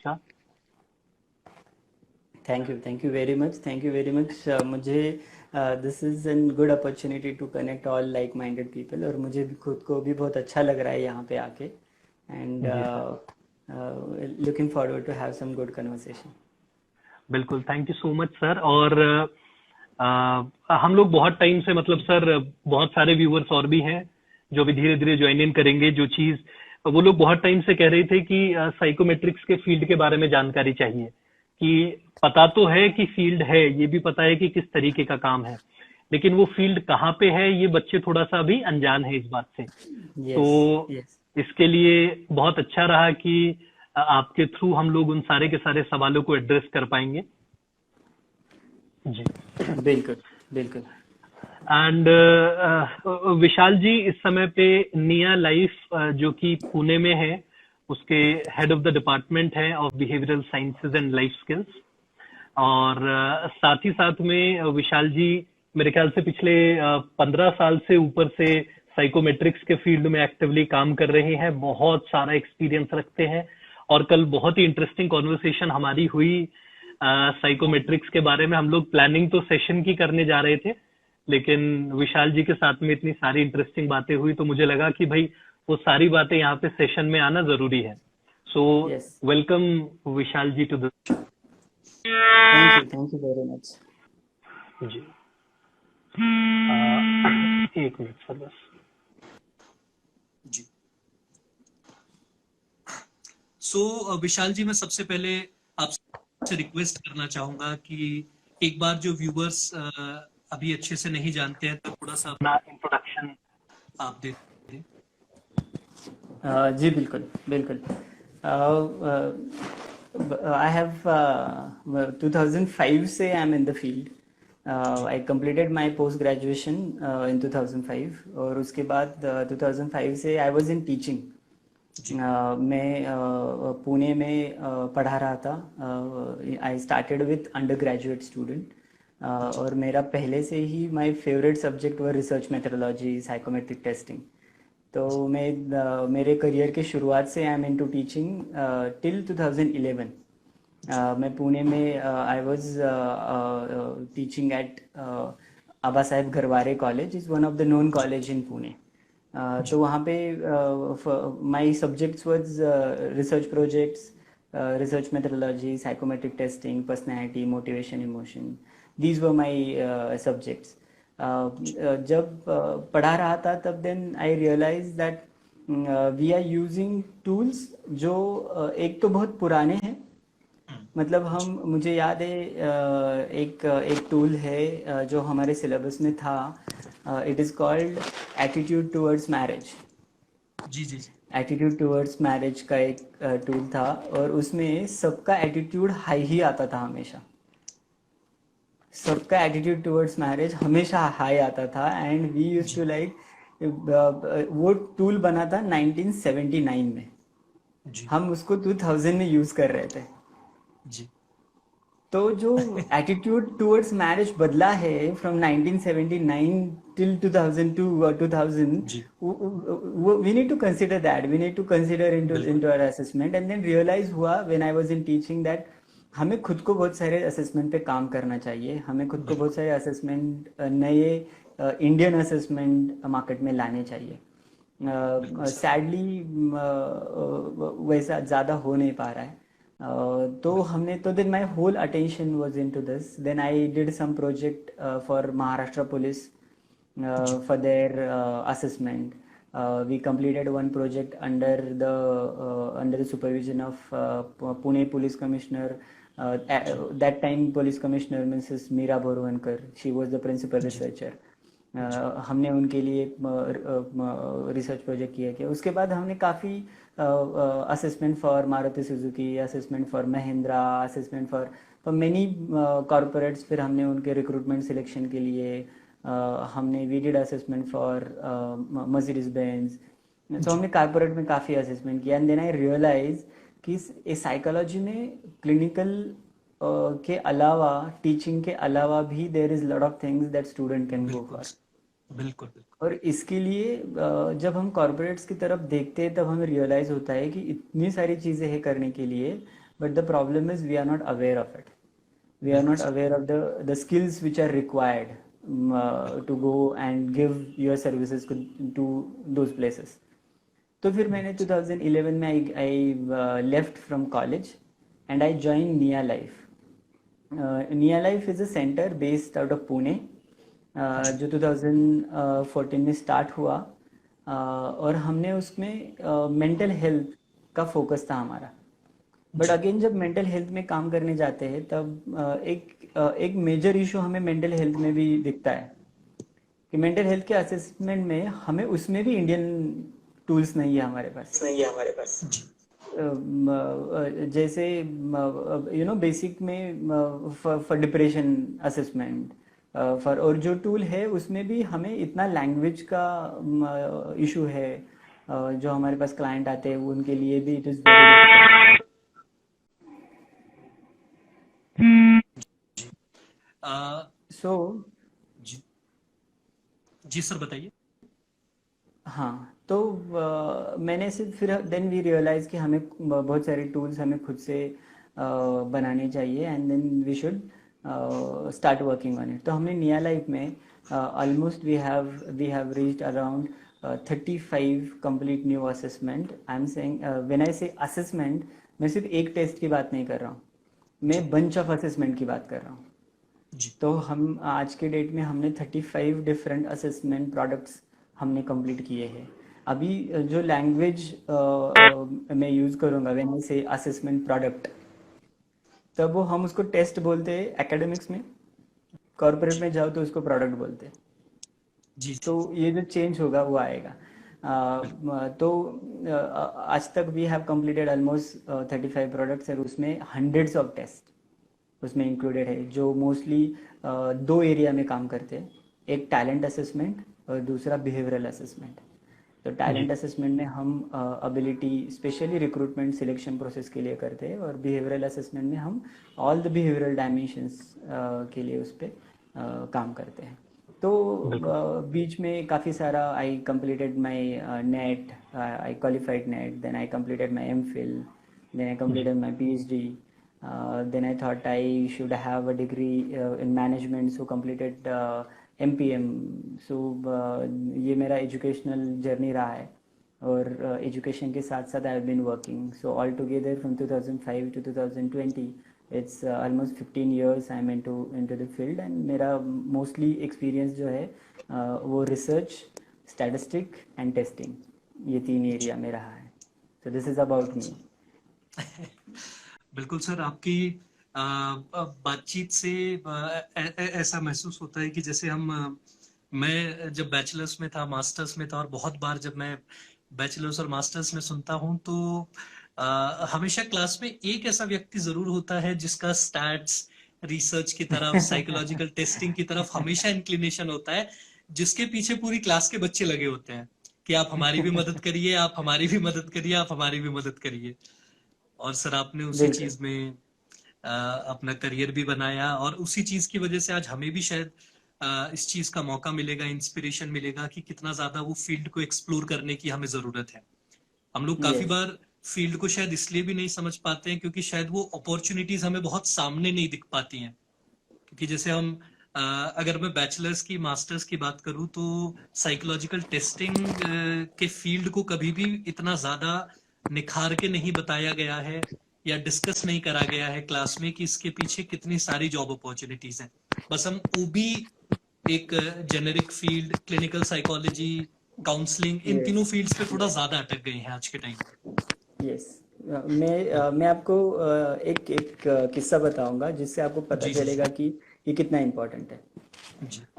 का। Thank you very much, thank you very much. मुझे this is an good opportunity to connect all like minded people, और मुझे भी खुद को भी बहुत अच्छा लग रहा है यहाँ पे आके, एंड जी sir, looking forward to have some good conversation. बिल्कुल, thank you so much sir. और हम लोग बहुत टाइम से, मतलब सर, बहुत सारे व्यूअर्स और भी हैं जो भी धीरे धीरे ज्वाइन इन करेंगे। जो चीज वो लोग बहुत टाइम से कह रहे थे कि साइकोमेट्रिक्स के फील्ड के बारे में जानकारी चाहिए, कि पता तो है कि फील्ड है, ये भी पता है कि किस तरीके का काम है, लेकिन वो फील्ड कहाँ पे है ये बच्चे थोड़ा सा अभी अनजान है इस बात से। तो यस, यस। इसके लिए बहुत अच्छा रहा कि आपके थ्रू हम लोग उन सारे के सारे सवालों को एड्रेस कर पाएंगे। जी। बिल्कुल, बिल्कुल। एंड विशाल जी इस समय पे निया लाइफ जो कि पुणे में है, उसके हेड ऑफ द डिपार्टमेंट है of behavioural sciences and life skills. और साथ ही साथ में विशाल जी मेरे ख्याल से पिछले 15 साल से ऊपर से साइकोमेट्रिक्स के फील्ड में एक्टिवली काम कर रहे हैं, बहुत सारा एक्सपीरियंस रखते हैं। और कल बहुत ही इंटरेस्टिंग कॉन्वर्सेशन हमारी हुई साइकोमेट्रिक्स के बारे में। हम लोग प्लानिंग तो सेशन की करने जा रहे थे, लेकिन विशाल जी के साथ में इतनी सारी इंटरेस्टिंग बातें हुई तो मुझे लगा कि भाई वो सारी बातें यहाँ पे सेशन में आना जरूरी है। So yes. Welcome Vishal ji to the. Thank you very much. जी। एक मिनट सर बस। जी। सो विशाल जी, मैं सबसे पहले आपसे रिक्वेस्ट करना चाहूंगा कि एक बार जो व्यूवर्स अभी अच्छे से नहीं जानते हैं तो थोड़ा सा अपना इंट्रोडक्शन आप दे दें। जी बिल्कुल, बिल्कुल। आई हैव 2005 से I M in the field. I completed my post graduation in 2005, और उसके बाद 2005 से आई वाज इन टीचिंग। मैं पुणे में पढ़ा रहा था। I started with under graduate student, और मेरा पहले से ही my favourite subject were research methodology, psychometric testing. तो मैं मेरे करियर के शुरुआत से I am into teaching till 2011। मैं पुणे में I was teaching at Aba Saheb Garware college, is one of the known college in Pune. तो वहाँ पे my subjects was research projects, research methodology, psychometric testing, personality, motivation, emotion. These were my subjects. जब पढ़ा रहा था तब then I realize that we are using tools जो एक तो बहुत पुराने हैं। मतलब हम, मुझे याद है एक टूल है जो हमारे सिलेबस में था। It is called attitude towards marriage. जी जी जी। एटीट्यूड टुवर्ड्स मैरिज का एक टूल था, और उसमें सबका एटीट्यूड हाई ही आता था हमेशा। सबका एटीट्यूड टुवर्ड्स मैरिज हमेशा हाई आता था, and we use to like, वो टूल बना था 1979 में। जी हम उसको 2000 में यूज़ कर रहे थे। जी। तो जो एटीट्यूड टुवर्ड्स मैरिज बदला है फ्रॉम 1979 टिल 2002 और 2000, जी we need to consider that, we need to consider into बिल्कुल into our assessment, and then realise हुआ when I was in teaching that हमें खुद को बहुत सारे असेसमेंट पे काम करना चाहिए। हमें खुद को बहुत बिल्कुल। सारे असेसमेंट, नए इंडियन असेसमेंट मार्केट में लाने चाहिए। बिल्कुल सर। सैडली वैसा ज़्यादा हो नहीं पा रहा है। तो बिल्कुल। हमने, तो then my whole attention was into this. Then I did some project for Maharashtra police जी for their assessment. We completed one project under the supervision of Pune Police Commissioner. जी That time Police Commissioner Mrs. Meera Borwankar, she was the principal जी researcher. जी हमने उनके लिए research project किया कि उसके बाद हमने काफ़ी assessment for Maruti Suzuki, assessment for Mahindra, assessment for many corporates. फिर हमने उनके रिक्रूटमेंट सिलेक्शन के लिए हमने we did assessment for Mercedes Benz. तो जी हमने कॉरपोरेट में काफ़ी असेसमेंट किया, एंड देन आई रियलाइज कि इस साइकोलॉजी में क्लिनिकल के अलावा, टीचिंग के अलावा भी there is lot of things that student can go बिल्कुल फॉर। बिल्कुल बिल्कुल। और इसके लिए जब हम कॉरपोरेट्स की तरफ देखते हैं तब हमें रियलाइज़ होता है कि इतनी सारी चीज़ें हैं करने के लिए, but the problem is we are not aware of it. We are not aware of the skills which are required to go and give your services to those places. तो फिर मैंने 2011 में I left from college and I joined Nia Life. Nia Life is a center based out of Pune जो 2014 में start हुआ और हमने उसमें मेंटल हेल्थ का फोकस था हमारा. बट अगेन जब मेंटल हेल्थ में काम करने जाते हैं तब एक मेजर इशू हमें मेंटल हेल्थ में भी दिखता है कि मेंटल हेल्थ के असेसमेंट में हमें उसमें भी इंडियन टूल्स नहीं है हमारे पास. जैसे बेसिक में फॉर डिप्रेशन असेसमेंट फॉर और जो टूल है उसमें भी हमें इतना लैंग्वेज का इशू है. जो हमारे पास क्लाइंट आते हैं उनके लिए भी इट इज वेरी सो जी सर बताइए. हाँ तो मैंने फिर देन वी रियलाइज कि हमें बहुत सारे टूल्स हमें खुद से बनाने चाहिए and then we should start working on it. तो हमने निया लाइफ में almost we have reached around 35 complete new assessment. I am saying when I say assessment मैं सिर्फ एक टेस्ट की बात नहीं कर रहा हूँ, मैं बंच ऑफ असेसमेंट की बात कर रहा हूँ. तो हम आज के डेट में हमने 35 डिफरेंट असेसमेंट प्रोडक्ट्स हमने कंप्लीट किए हैं. अभी जो लैंग्वेज मैं यूज़ करूँगा when I say assessment product, तब वो हम उसको टेस्ट बोलते हैं एकेडमिक्स में, कॉर्पोरेट में जाओ तो उसको प्रोडक्ट बोलते हैं. तो ये जो चेंज होगा वो आएगा. तो आज तक we have completed almost 35 products और उसमें हंड्रेड्स ऑफ टेस्ट उसमें इंक्लूडेड है जो मोस्टली 2 एरिया में काम करते हैं. एक टैलेंट असेसमेंट और दूसरा बिहेवियरल असेसमेंट. तो टैलेंट असेसमेंट में हम ability specially recruitment selection process के लिए करते हैं और बिहेवियरल असेसमेंट में हम ऑल द बिहेवियरल डायमेंशंस के लिए उस पर काम करते हैं. तो बीच में काफ़ी सारा I completed my NET, I qualified NET, then I completed my MPhil, then I completed my PhD. Then I thought I should have a degree in management, so completed MPM. So ये मेरा educational journey रहा है और education के साथ साथ I have been working. So all together from 2005 to 2020 it's almost 15 years I'm into the field and मेरा mostly experience जो है वो रिसर्च, स्टैटिस्टिक एंड टेस्टिंग, ये 3 एरिया में रहा है. So this is about me. बिल्कुल सर, आपकी बातचीत से ऐसा महसूस होता है कि जैसे मैं जब बैचलर्स में था, मास्टर्स में था, और बहुत बार जब मैं बैचलर्स और मास्टर्स में सुनता हूँ तो हमेशा क्लास में एक ऐसा व्यक्ति जरूर होता है जिसका स्टैट्स, रिसर्च की तरफ, साइकोलॉजिकल टेस्टिंग की तरफ हमेशा इंक्लिनेशन होता है, जिसके पीछे पूरी क्लास के बच्चे लगे होते हैं कि आप हमारी भी मदद करिए, आप हमारी भी मदद करिए, आप हमारी भी मदद करिए. और सर आपने उसी चीज में अपना करियर भी बनाया और उसी चीज की वजह से आज हमें भी शायद इस चीज का मौका मिलेगा, इंस्पिरेशन मिलेगा कि कितना ज्यादा वो फील्ड को एक्सप्लोर करने की हमें जरूरत है. हम लोग काफी बार फील्ड को शायद इसलिए भी नहीं समझ पाते हैं क्योंकि शायद वो अपॉर्चुनिटीज हमें बहुत सामने नहीं दिख पाती हैं. क्योंकि जैसे हम अगर मैं बैचलर्स की, मास्टर्स की बात करूं तो साइकोलॉजिकल टेस्टिंग के फील्ड को कभी भी इतना ज्यादा निखार के नहीं बताया गया है या डिस्कस नहीं करा गया है क्लास में कि इसके पीछे कितनी सारी जॉब अपॉर्चुनिटीज हैं. बस हम ओबी, एक generic field, clinical psychology, counselling, इन तीनों फील्ड्स पे थोड़ा ज्यादा अटक गए हैं आज के टाइम पे. यस, मैं आपको एक किस्सा बताऊंगा जिससे आपको पता चलेगा कि ये कितना इम्पोर्टेंट है.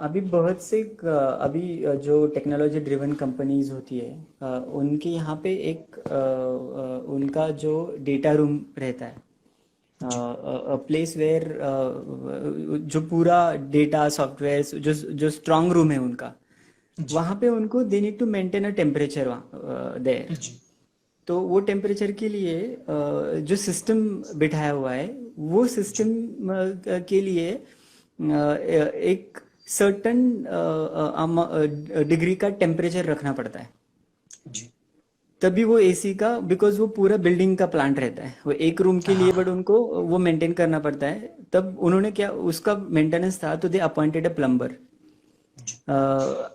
अभी बहुत से जो टेक्नोलॉजी ड्रिवन कंपनीज होती है उनके यहाँ पे एक उनका जो डेटा रूम रहता है, प्लेस वेयर जो पूरा डेटा सॉफ्टवेयर जो स्ट्रांग रूम है उनका, वहाँ पे उनको they need to maintain a temperature there. तो वो टेम्परेचर के लिए जो सिस्टम बिठाया हुआ है वो सिस्टम के लिए एक सर्टन डिग्री का टेम्परेचर रखना पड़ता है. तभी वो एसी का, बिकॉज वो पूरा बिल्डिंग का प्लांट रहता है, वो एक रूम के लिए, बट उनको वो मेंटेन करना पड़ता है। तब उन्होंने क्या, उसका मेंटेनेंस था, तो दे अपॉइंटेड अ प्लम्बर।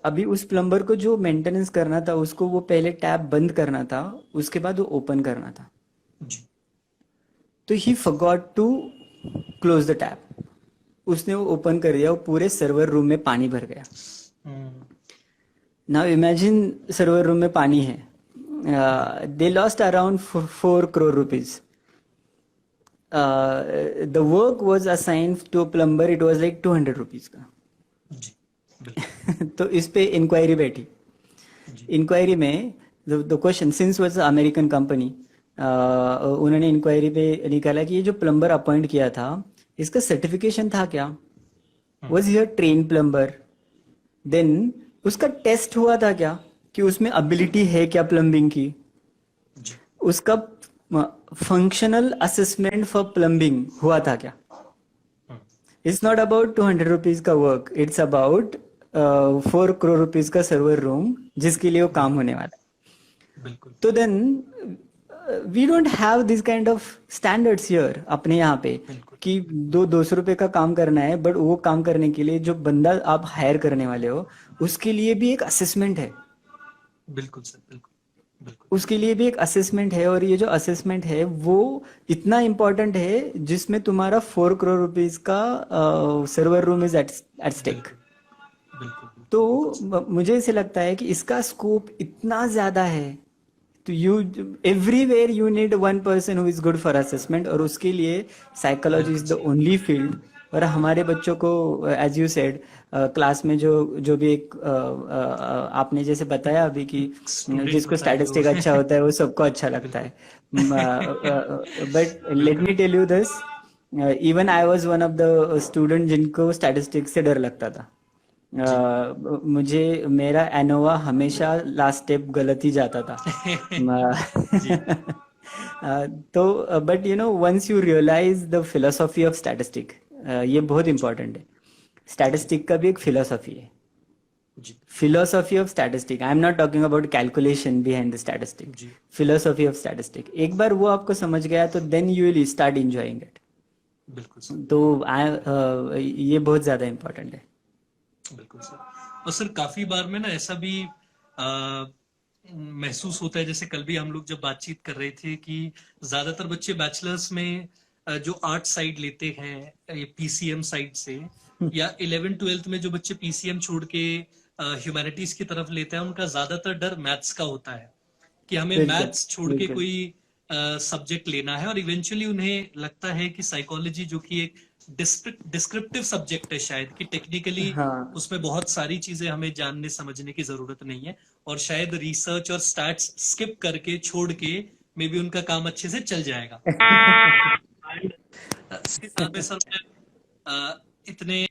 अभी उस प्लम्बर को जो मेंटेनेंस करना था, उसको वो पहले टैप बंद करना था, उसके बाद वो ओपन करना था। जी तो he forgot to close the tap. उसने वो ओपन कर दिया, वो पूरे सर्वर रूम में पानी भर गया। नाउ इमेजिन सर्वर रूम में पानी है। They lost around 4 crore rupees. The work was assigned to a plumber, it was like 200 rupees का। जी बिल्कुल तो इस पे इंक्वायरी बैठी। जी इंक्वायरी में the question, since was American company, उन्होंने इंक्वायरी पे निकाला कि ये जो प्लम्बर अपॉइंट किया था, इसका सर्टिफिकेशन था क्या, was he a train plumber, then उसका टेस्ट हुआ था क्या, कि उसमें एबिलिटी है क्या प्लम्बिंग की, जी उसका फंक्शनल असेसमेंट फॉर प्लम्बिंग हुआ था क्या। इट्स नॉट अबाउट 200 रुपीज का work, it's about 4 crore rupees का सर्वर रूम जिसके लिए वो काम होने वाला है। बिल्कुल तो then we don't have this kind of standards here अपने यहाँ पे, बिल्कुल कि 200 रुपए का काम करना है, बट वो काम करने के लिए जो बंदा आप हायर करने वाले हो, उसके लिए भी एक असेसमेंट है। बिल्कुल सर बिल्कुल बिल्कुल उसके लिए भी एक असेसमेंट है, और ये जो असेसमेंट है वो इतना इम्पोर्टेंट है, जिसमें तुम्हारा 4 crore रुपीज का server room is at stake. बिल्कुल बिल्कुल तो बिल्कुल मुझे ऐसे लगता है कि इसका स्कोप इतना ज्यादा है, तो you everywhere you need one person who is good for assessment, और उसके लिए साइकोलॉजी इज द बिल्कुल ओनली फील्ड। और हमारे बच्चों को, एज यू सेड, क्लास में जो जो भी एक आपने जैसे बताया अभी कि स्टूडेंट जिसको होता है जो स्टैटिस्टिक अच्छा होता है वो सबको अच्छा लगता है। But let me tell you this, even I was one of the student जिनको स्टैटिस्टिक्स से डर लगता था। जी मुझे मेरा एनोवा हमेशा लास्ट स्टेप गलत ही जाता था। जी तो but you know, once you realize the philosophy of statistic, ये बहुत इंपॉर्टेंट है। जी स्टैटिस्टिक का भी एक फिलोसॉफी है, जी philosophy of statistic. I am not talking about calculation behind the statistic, जी फिलोसॉफी ऑफ स्टैटिस्टिक। एक बार वो आपको समझ गया तो then you will start enjoying it. बिल्कुल सर तो ये बहुत ज्यादा इंपॉर्टेंट है। बिल्कुल सर। और सर काफी बार में ना ऐसा भी आ, महसूस होता है, जैसे कल भी हम लोग जब बातचीत कर रहे थे कि ज्यादातर बच्चे बैचलर्स में जो आर्ट साइड लेते हैं ये पीसीएम साइड से, या 11th-12th में जो बच्चे पीसीएम छोड़ के ह्यूमैनिटीज की तरफ लेते हैं, उनका ज्यादातर डर मैथ्स का होता है कि हमें बिल्कुल मैथ्स छोड़ के बिल्कुल। कोई सब्जेक्ट लेना है। और इवेंचुअली उन्हें लगता है कि साइकोलॉजी जो कि एक डिस्क्रिप्टिव सब्जेक्ट है, शायद कि टेक्निकली हाँ। उसमें बहुत सारी चीजें हमें जानने समझने की जरूरत नहीं है, और शायद रिसर्च और स्टैट्स स्किप करके छोड़ के मे बी उनका काम अच्छे से चल जाएगा। इसी हिसाब में सर मैं इतने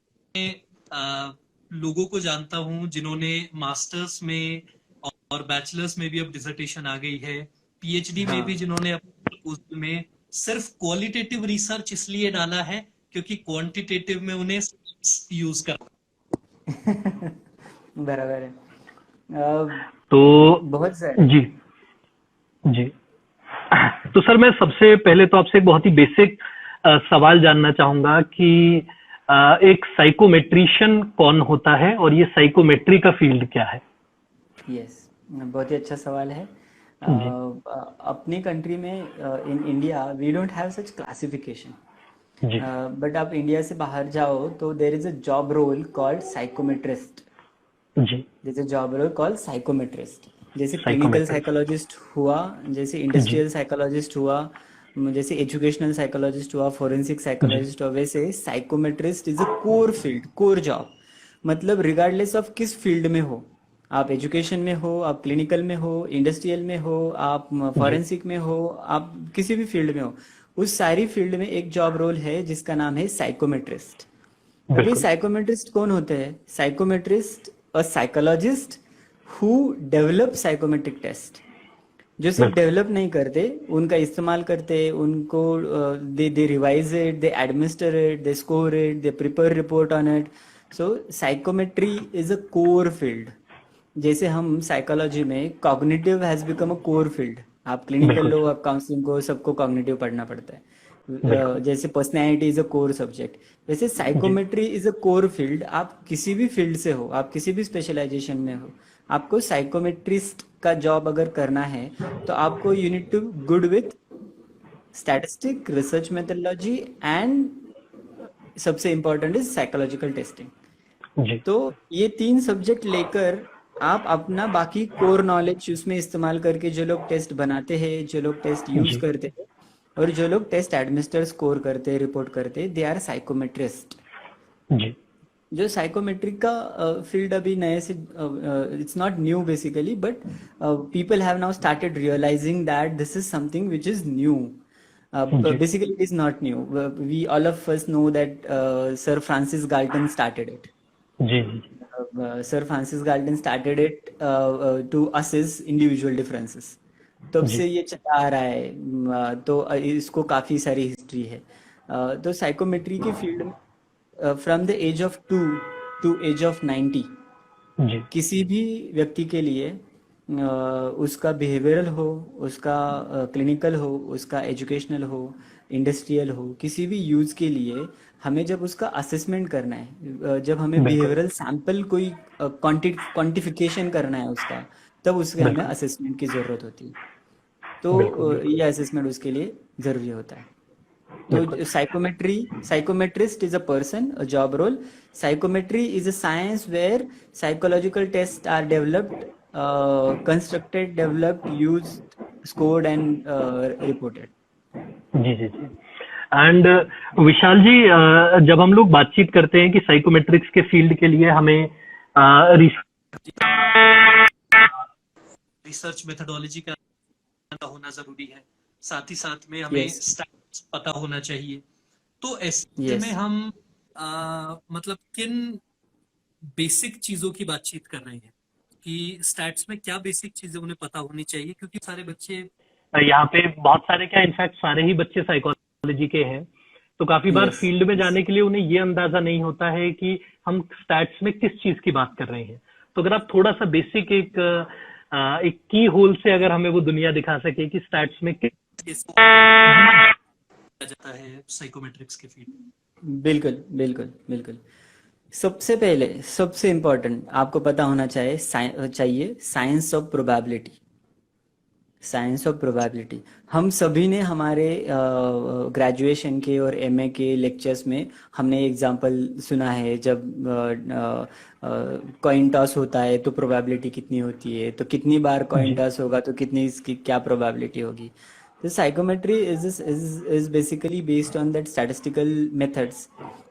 लोगों को जानता हूं जिन्होंने मास्टर्स में और बैचलर्स में भी अब डिसर्टेशन आ गई है, पीएचडी में भी हाँ। जिन्होंने अपने प्रपोजल में सिर्फ क्वालिटेटिव रिसर्च इसलिए डाला है क्योंकि क्वांटिटेटिव में उन्हें यूज कर। बराबर है। तो बहुत सारे। जी जी। तो सर मैं सबसे पहले तो आपसे एक बहुत ही बेसिक सवाल जानना चाहूंगा कि एक साइकोमेट्रिशियन कौन होता है और ये साइकोमेट्री का फील्ड क्या है? यस, बहुत ही अच्छा सवाल है। जी अपनी कंट्री में, in India we don't have such classification, जी बट आप इंडिया से बाहर जाओ तो there is a job role called psychometrist. जी। There is a job role called psychometrist. जैसे क्लिनिकल साइकोमेट्रिस्ट। साइकोलॉजिस्ट हुआ, जैसे जी इंडस्ट्रियल साइकोलॉजिस्ट हुआ, जैसे एजुकेशनल साइकोलॉजिस्ट हुआ, फोरेंसिक जी साइकोलॉजिस्ट हुआ, वैसे psychometrist is a core field, core job. मतलब रिगार्डलेस ऑफ किस फील्ड में हो, आप एजुकेशन में हो, आप क्लिनिकल में हो, इंडस्ट्रियल में हो, आप जी। फॉरेंसिक में हो, आप किसी भी फील्ड में हो, उस सारी फील्ड में एक जॉब रोल है जिसका नाम है साइकोमेट्रिस्ट। अभी बिल्कुल साइकोमेट्रिस्ट कौन होते हैं? Psychometrist a psychologist who develop psychometric test. जो सिर्फ बिल्कुल डेवलप नहीं करते, उनका इस्तेमाल करते, उनको they revise it, they administer it, they score it, they prepare report on it. So psychometry is a core field जैसे हम साइकोलॉजी में cognitive has become a core field, आप क्लिनिकल बिल्कुल लो, सर, आप काउंसलिंग को, सबको कॉग्निटिव पढ़ना पड़ता है। बिल्कुल। जैसे personality is a core subject, वैसे जी psychometry is a core field. आप किसी भी फील्ड से हो, आप किसी भी स्पेशलाइजेशन में हो, आपको साइकोमेट्रिस्ट का जॉब अगर करना है तो आपको you need to good with statistic, research methodology and सबसे इम्पोर्टेंट इज साइकोलॉजिकल टेस्टिंग। जी तो ये तीन सब्जेक्ट लेकर आप अपना बाकी कोर नॉलेज उसमें इस्तेमाल करके, जो लोग टेस्ट बनाते हैं, जो लोग टेस्ट यूज जी करते हैं और जो लोग टेस्ट एडमिनिस्टर स्कोर करते हैं, रिपोर्ट करते हैं, दे आर साइकोमेट्रिस्ट। जी जो साइकोमेट्रिक का फील्ड अभी नए से, it's not new basically, but people have now started realizing that this is something which is new. जी Basically it is not new. We all of us know that Sir Francis Galton started it. जी जी Sir Francis Galton started it to assess individual differences. तब जी से ये चला आ रहा है। तो इसको काफ़ी सारी हिस्ट्री है। तो साइकोमेट्री के फील्ड में from the age of 2 to age of 90 जी किसी भी व्यक्ति के लिए, उसका बिहेवियरल हो, उसका क्लिनिकल हो, उसका एजुकेशनल हो, इंडस्ट्रियल हो, किसी भी यूज के लिए हमें जब उसका असेसमेंट करना है, जब हमें बिल्कुल बिहेवियरल सैंपल कोई क्वांटिफिकेशन करना है उसका, तब उसके हमें बिल्कुल असेसमेंट की ज़रूरत होती है। बिल्कुल तो बिल्कुल ये असेसमेंट उसके लिए ज़रूरी होता है। बिल्कुल तो psychometrist is a person, a job role. Psychometry is a science where psychological test are developed, constructed, developed, used, scored and reported. जी जी जी। एंड विशाल जी, जब हम लोग बातचीत करते हैं कि साइकोमेट्रिक्स के फील्ड के लिए हमें रिसर्च मेथोडोलॉजी का होना जरूरी है, साथ ही साथ में हमें यस स्टैट्स पता होना चाहिए। तो ऐसे में यस हम मतलब किन बेसिक चीजों की बातचीत कर रहे हैं कि स्टैट्स में क्या बेसिक चीजें उन्हें पता होनी चाहिए, क्योंकि सारे बच्चे यहाँ पे बहुत सारे, क्या इनफैक्ट सारे ही बच्चे साइकोलॉजी के हैं, तो काफी बार यस फील्ड में यस जाने के लिए उन्हें ये अंदाजा नहीं होता है कि हम स्टैट्स में किस चीज की बात कर रहे हैं। तो अगर आप थोड़ा सा बेसिक एक की होल से अगर हमें वो दुनिया दिखा सके कि स्टैट्स में किस इसको किया जाता है साइकोमेट्रिक्स के फील्ड। बिल्कुल बिल्कुल बिल्कुल। सबसे पहले सबसे इम्पोर्टेंट आपको पता होना चाहिए science of probability. Science of probability हम सभी ने हमारे ग्रेजुएशन के और एमए के लेक्चर्स में हमने एग्जांपल सुना है, जब कॉइन टॉस होता है तो प्रोबेबिलिटी कितनी होती है, तो कितनी बार कॉइन जी टॉस होगा तो कितनी इसकी क्या प्रोबेबिलिटी होगी। तो psychometry is basically based on that statistical methods,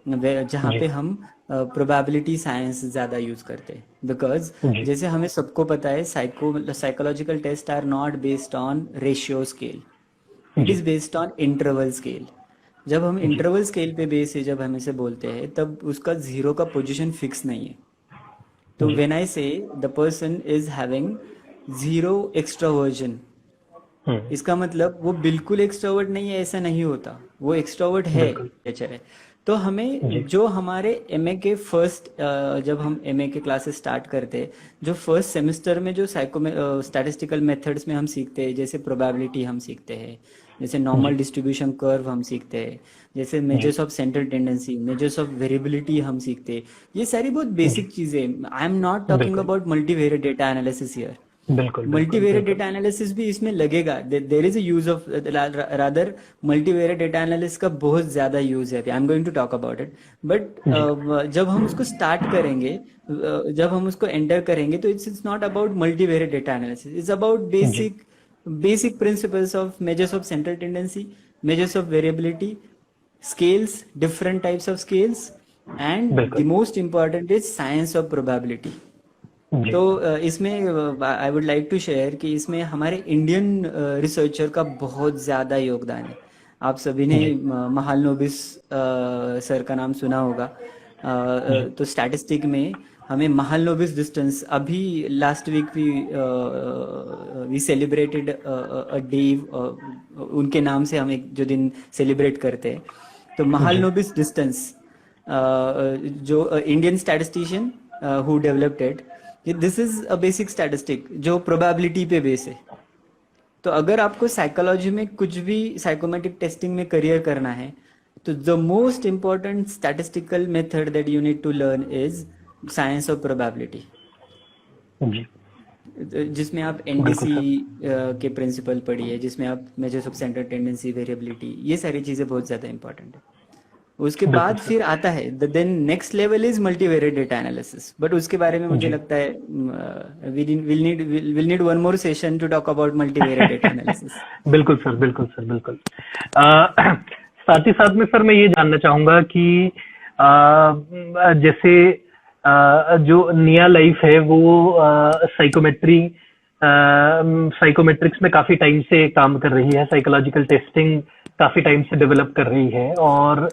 जहाँ जी पे हम प्रोबेबिलिटी साइंस ज़्यादा यूज़ करते हैं। बिकॉज जी जैसे हमें सबको पता है psychological test are not based on ratio scale, it जी is based on interval scale. जब हम जी इंटरवल स्केल पे बेस है, जब हम इसे बोलते हैं, तब उसका जीरो का पोजीशन फिक्स नहीं है। तो जी व्हेन आई से the person is having zero extraversion, इसका मतलब वो बिल्कुल एक्सट्रोवर्ट नहीं है, ऐसा नहीं होता, वो एक्सट्रोवर्ट है, बिल्कुल नेचर है। तो हमें जी जो हमारे एमए के फर्स्ट, जब हम एमए के क्लासेस स्टार्ट करते हैं, जो फर्स्ट सेमेस्टर में जो स्टैटिस्टिकल मेथड्स में हम सीखते हैं, जैसे प्रोबेबिलिटी हम सीखते हैं, जैसे जी नॉर्मल डिस्ट्रीब्यूशन कर्व हम सीखते हैं, जैसे जी measures of central tendency, measures of variability हम सीखते हैं। ये सारी बहुत जी बेसिक चीज़ें। आई एम नॉट टॉकिंग बिल्कुल about multivariate data analysis here. बिल्कुल बिल्कुल मल्टीवेरिएट बिल्कुल डेटा एनालिसिस भी इसमें लगेगा, there is a use of, rather multivariate data analysis का बहुत ज्यादा यूज है, I am going to talk about it. जी बट जब हम उसको स्टार्ट करेंगे, जब हम उसको एंटर करेंगे, तो it's not about multivariate data analysis, it's about जी basic principles of measures of central tendency, measures of variability, scales, different types of scales, and the बिल्कुल most important is science of probability. जी तो इसमें I would like to share कि इसमें हमारे Indian researcher का बहुत ज़्यादा योगदान है। आप सभी ने जी महालनोबिस सर का नाम सुना होगा। जी तो स्टैटिस्टिक में हमें महालनोबिस डिस्टेंस, अभी last week we celebrated a day, उनके नाम से हम एक जो दिन सेलिब्रेट करते हैं। तो जी महालनोबिस डिस्टेंस, जो Indian statistician who developed it, कि this is a basic statistic जो प्रोबेबिलिटी पे बेस है। तो अगर आपको साइकोलॉजी में कुछ भी साइकोमेट्रिक टेस्टिंग में करियर करना है, तो the most important statistical method that you need to learn is science of probability, जी जिसमें आप बिल्कुल एनडीसी सर। के प्रिंसिपल पढ़िए, जिसमें आप measures of centre tendency, variability, ये सारी चीज़ें बहुत ज़्यादा इंपॉर्टेंट है। उसके बिल्कुल बाद सर। फिर आता है the then next level is multivariate data analysis, but उसके बारे में मुझे जी लगता है will need one more session to talk about multivariate data analysis. बिल्कुल सर, बिल्कुल सर, बिल्कुल। साथ ही साथ में सर मैं ये जानना चाहूंगा कि जैसे जो निया लाइफ है वो साइकोमेट्रिक्स में काफी टाइम से काम कर रही है, साइकोलॉजिकल टेस्टिंग काफी टाइम से डेवलप कर रही है, और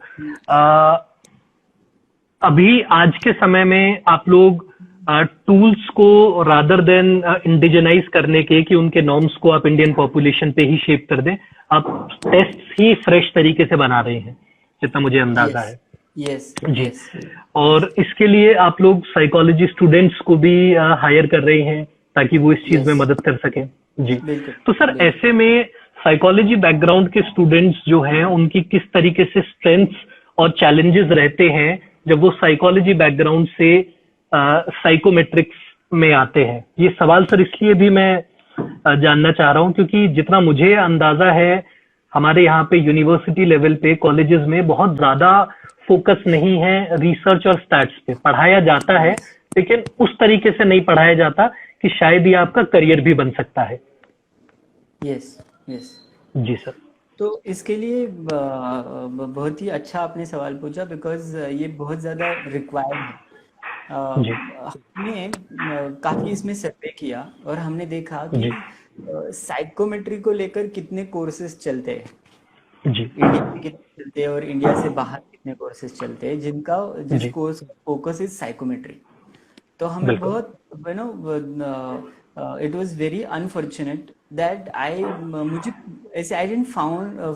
अभी आज के समय में आप लोग टूल्स को रादर देन इंडिजनाइज करने के कि उनके नॉर्म्स को आप इंडियन पॉपुलेशन पे ही शेप कर दें, आप टेस्ट ही फ्रेश तरीके से बना रहे हैं, जितना मुझे अंदाजा है। यस जी। यस। और इसके लिए आप लोग साइकोलॉजी स्टूडेंट्स को भी हायर कर रहे हैं ताकि वो इस चीज में यस मदद कर सकें। जी। बिल्कुल तो सर बिल्कुल। ऐसे में साइकोलॉजी बैकग्राउंड के स्टूडेंट्स जो हैं उनकी किस तरीके से स्ट्रेंथ्स और चैलेंजेस रहते हैं जब वो साइकोलॉजी बैकग्राउंड से साइकोमेट्रिक्स में आते हैं? ये सवाल सर इसलिए भी मैं जानना चाह रहा हूं क्योंकि जितना मुझे अंदाजा है हमारे यहाँ पे यूनिवर्सिटी लेवल पे कॉलेजेस में बहुत ज्यादा फोकस नहीं है रिसर्च और स्टैट्स पे। पढ़ाया जाता है लेकिन उस तरीके से नहीं पढ़ाया जाता कि शायद ये आपका करियर भी बन सकता है। Yes yes. जी सर। तो इसके लिए बहुत ही अच्छा आपने सवाल पूछा, बिकॉज ये बहुत ज़्यादा रिक्वायर्ड है। जी हमने काफ़ी इसमें सर्वे किया और हमने देखा कि जी साइकोमेट्री को लेकर कितने कोर्सेज चलते हैं जी इंडिया में, कितने चलते हैं और इंडिया से बाहर कितने कोर्सेज चलते हैं जिस जी कोर्स फोकस इज साइकोमेट्री। तो हमें बिल्कुल। बहुत it was very unfortunate that मुझे ऐसे I didn't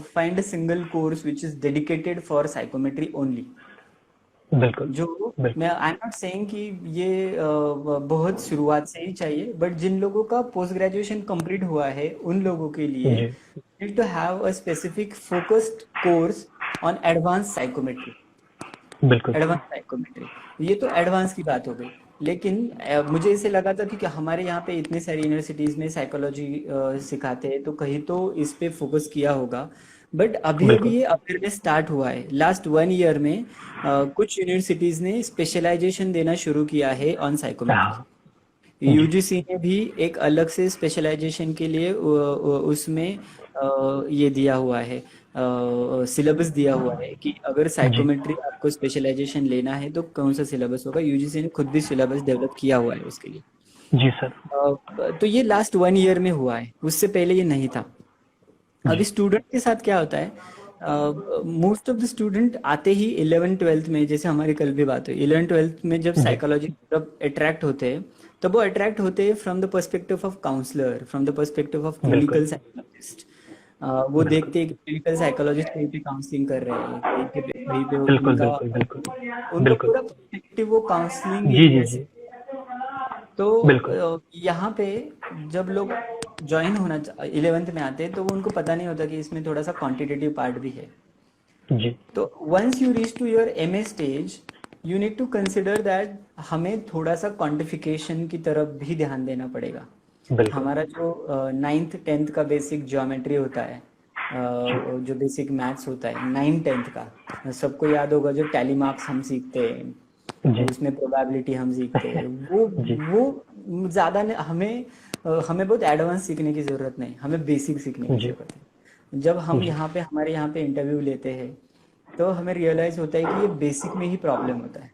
find a single course which is dedicated for psychometry only. बिल्कुल जो बिल्कुल। मैं आई एम नॉट सेइंग कि ये बहुत शुरुआत से ही चाहिए, बट जिन लोगों का पोस्ट ग्रेजुएशन कंप्लीट हुआ है उन लोगों के लिए जी need to have a specific focused course on advance psychometry. बिल्कुल। एडवांस साइकोमेट्री, ये तो एडवांस की बात हो गई। लेकिन मुझे इसे लगा था कि हमारे यहाँ पे इतने सारी यूनिवर्सिटीज में साइकोलॉजी सिखाते हैं तो कहीं तो इस पे फोकस किया होगा। बट अभी बिल्कुल। ये अवेयरनेस स्टार्ट हुआ है लास्ट 1 ईयर में। कुछ यूनिवर्सिटीज ने स्पेशलाइजेशन देना शुरू किया है ऑन साइकोमेट्री। हाँ जी यूजीसी ने भी एक अलग से स्पेशलाइजेशन के लिए उसमें ये दिया हुआ है, सिलेबस दिया हुआ है कि अगर जी साइकोमेट्री आपको स्पेशलाइजेशन लेना है तो कौन सा सिलेबस होगा। यूजीसी ने खुद भी सिलेबस डेवलप किया हुआ है उसके लिए। जी सर। तो ये लास्ट 1 ईयर में हुआ है, उससे पहले ये नहीं था। अभी जी स्टूडेंट के साथ क्या होता है, मोस्ट ऑफ द स्टूडेंट आते ही 11th-12th में, जैसे हमारी कल भी बात हुई, 11th-12th में जब जी साइकोलॉजी तरफ अट्रैक्ट होते हैं तब वो अट्रैक्ट होते हैं from the perspective of counsellor, from the perspective of बिल्कुल क्लिनिकल साइकोलॉजिस्ट। वो बिल्कुल देखते हैं कि क्लिनिकल साइकोलॉजिस्ट कहीं पे काउंसलिंग कर रहे हैं, कहीं पे बिल्कुल उनका बिल्कुल बिल्कुल उनका बिल्कुल। पूरा पर्सपेक्टिव वो काउंसलिंग जी जी एरिया से। जी तो बिल्कुल। यहाँ पे जब लोग ज्वाइन होना 11th में आते हैं तो वो उनको पता नहीं होता कि इसमें थोड़ा सा क्वांटिटेटिव पार्ट भी है। जी तो once you reach to your MA stage you need to consider that हमें थोड़ा सा क्वांटिफिकेशन की तरफ भी ध्यान देना पड़ेगा। बिल्कुल। हमारा जो 9th-10th का बेसिक ज्योमेट्री होता है, जो बेसिक मैथ्स होता है 9th-10th का, सबको याद होगा जो टैली मार्क्स हम सीखते हैं, जी उसमें प्रोबेबिलिटी हम सीखते हैं, जी वो ज़्यादा हमें बहुत एडवांस सीखने की ज़रूरत नहीं, हमें बेसिक सीखने की जी ज़रूरत है। जब हम जी हमारे यहाँ पे इंटरव्यू लेते हैं तो हमें रियलाइज़ होता है कि ये बेसिक में ही प्रॉब्लम होता है।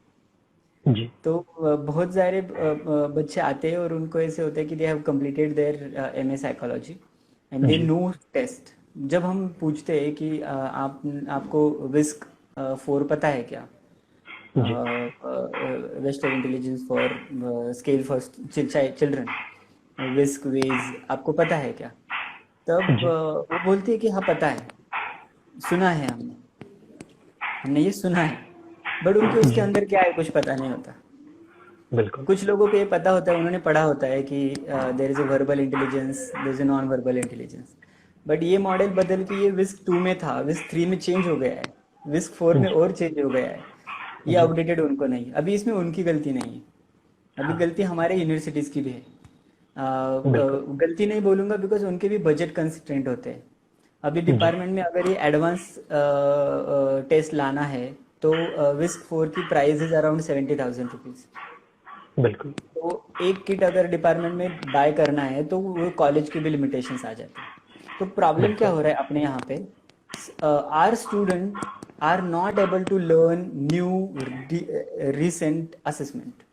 जी तो बहुत सारे बच्चे आते हैं और उनको ऐसे होता है कि they have completed their MA psychology and they जी नो टेस्ट। जब हम पूछते हैं कि आपको विस्क 4 पता है क्या, जी Wechsler intelligence for scale for children, विस्क वेज आपको पता है क्या, तब जी वो बोलते हैं कि हाँ पता है, सुना है, हमने ये सुना है, बट उनके उसके जी अंदर क्या है कुछ पता नहीं होता। बिल्कुल। कुछ लोगों को ये पता होता है, उन्होंने पढ़ा होता है कि there is a verbal intelligence, there is a non verbal intelligence, but ये मॉडल बदल के ये विस्क 2 में था, विस्क 3 में चेंज हो गया है, विस्क 4 में जी और चेंज हो गया है। ये जी। आउटडेटेड उनको नहीं, अभी इसमें उनकी गलती नहीं है, अभी हाँ गलती हमारे यूनिवर्सिटीज़ की भी है। बिल्कुल। गलती नहीं बोलूँगा बिकॉज उनके भी बजट कंस्ट्रेंट होते हैं। अभी जी डिपार्टमेंट में अगर ये एडवांस टेस्ट लाना है तो विस्क 4 की प्राइस इज अराउंड 70,000 रुपीज़। बिल्कुल। तो एक किट अगर डिपार्टमेंट में बाय करना है तो वो कॉलेज के भी लिमिटेशंस आ जाते हैं। तो प्रॉब्लम क्या बिल्कुल। हो रहा है अपने यहाँ पे, our student are not able to learn new recent assessment.